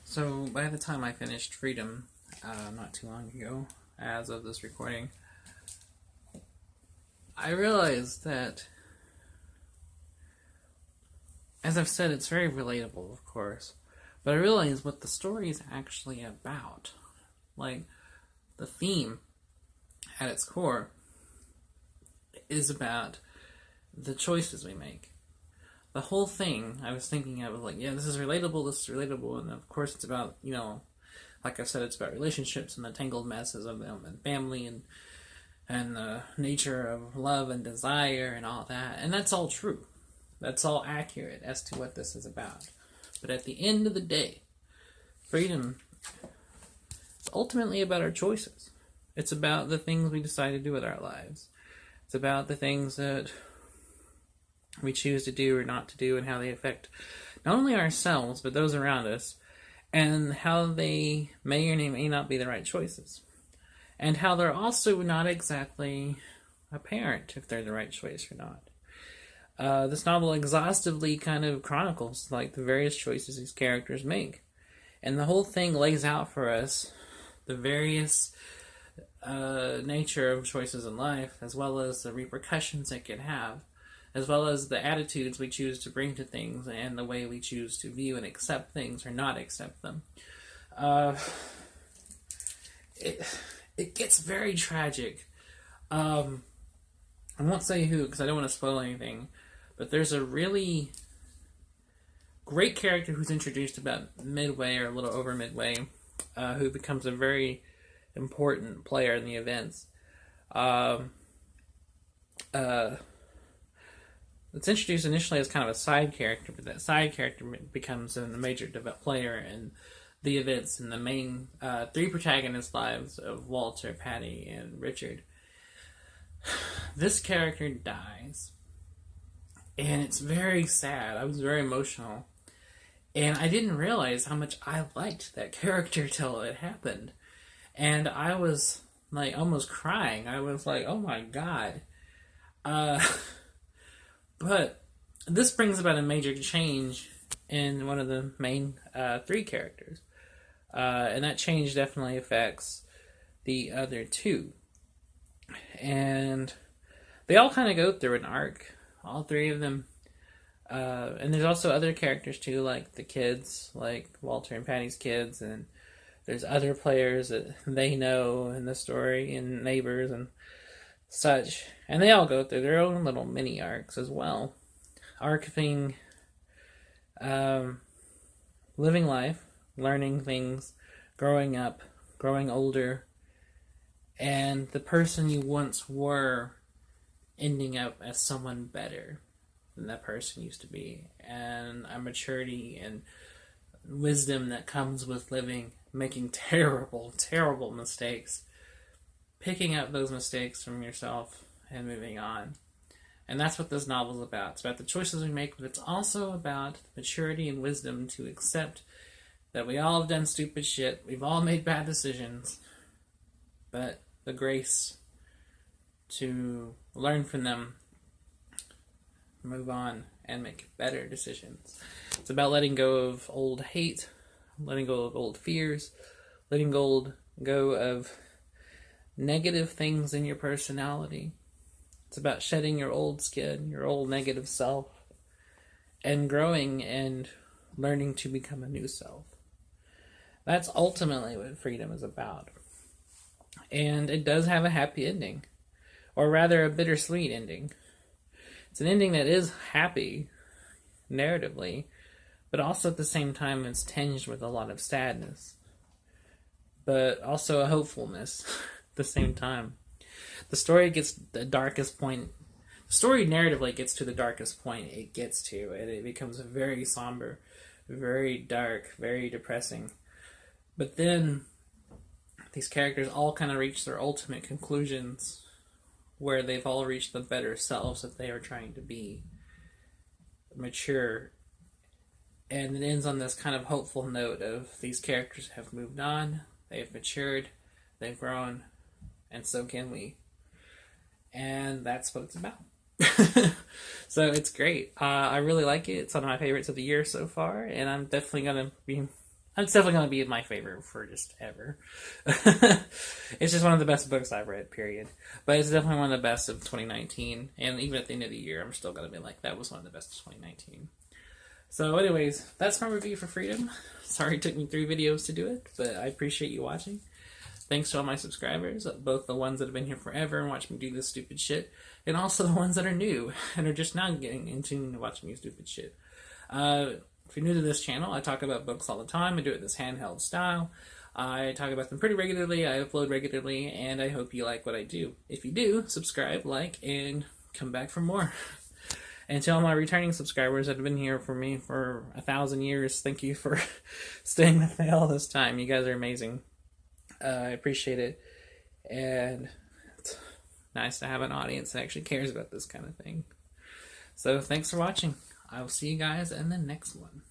So by the time I finished Freedom, not too long ago, as of this recording, I realized that, as I've said, it's very relatable, of course, but I realized what the story is actually about. Like, the theme, at its core, is about the choices we make. The whole thing, I was thinking, I was like, yeah, this is relatable, and of course it's about, like I said, it's about relationships and the tangled messes of them, and family, and the nature of love and desire and all that. And that's all true. That's all accurate as to what this is about. But at the end of the day, freedom is ultimately about our choices. It's about the things we decide to do with our lives. It's about the things that we choose to do or not to do, and how they affect not only ourselves, but those around us, and how they may or may not be the right choices. And how they're also not exactly apparent if they're the right choice or not. This novel exhaustively kind of chronicles like the various choices these characters make. And the whole thing lays out for us the various nature of choices in life, as well as the repercussions it can have, as well as the attitudes we choose to bring to things, and the way we choose to view and accept things or not accept them. It gets very tragic. I won't say who, because I don't want to spoil anything, but there's a really great character who's introduced about midway, or a little over midway, who becomes a very important player in the events. It's introduced initially as kind of a side character, but that side character becomes a major player in the events in the main three protagonist lives of Walter, Patty, and Richard. This character dies, and it's very sad. I was very emotional, and I didn't realize how much I liked that character till it happened, and I was like almost crying. I was like, oh my god. But this brings about a major change in one of the main three characters. And that change definitely affects the other two. And they all kind of go through an arc, all three of them. And there's also other characters too, like the kids, like Walter and Patty's kids, and there's other players that they know in the story, and neighbors and such. And they all go through their own little mini arcs as well. Arcing, living life, learning things, growing up, growing older, and the person you once were ending up as someone better than that person used to be, and a maturity and wisdom that comes with living, making terrible, terrible mistakes, picking up those mistakes from yourself and moving on. And that's what this novel is about. It's about the choices we make, but it's also about maturity and wisdom to accept that we all have done stupid shit, we've all made bad decisions, but the grace to learn from them, move on, and make better decisions. It's about letting go of old hate, letting go of old fears, letting go of negative things in your personality. It's about shedding your old skin, your old negative self, and growing and learning to become a new self. That's ultimately what freedom is about. And it does have a happy ending, or rather a bittersweet ending. It's an ending that is happy, narratively, but also at the same time it's tinged with a lot of sadness, but also a hopefulness at the same time. The story gets the darkest point. The story narratively gets to the darkest point it gets to, and it becomes very somber, very dark, very depressing. But then these characters all kind of reach their ultimate conclusions, where they've all reached the better selves that they are trying to be, mature. And it ends on this kind of hopeful note of these characters have moved on, they've matured, they've grown, and so can we. And that's what it's about. So it's great. I really like it. It's one of my favorites of the year so far, and I'm definitely going to be It's definitely going to be my favorite for just ever. It's just one of the best books I've read, period. But it's definitely one of the best of 2019. And even at the end of the year, I'm still going to be like, that was one of the best of 2019. So anyways, that's my review for Freedom. Sorry it took me 3 videos to do it, but I appreciate you watching. Thanks to all my subscribers, both the ones that have been here forever and watch me do this stupid shit, and also the ones that are new and are just now getting into watching me stupid shit. If you're new to this channel, I talk about books all the time. I do it this handheld style. I talk about them pretty regularly. I upload regularly, and I hope you like what I do. If you do, subscribe, like, and come back for more. And to all my returning subscribers that have been here for me for 1,000 years, thank you for staying with me all this time. You guys are amazing. I appreciate it. And it's nice to have an audience that actually cares about this kind of thing. So thanks for watching. I will see you guys in the next one.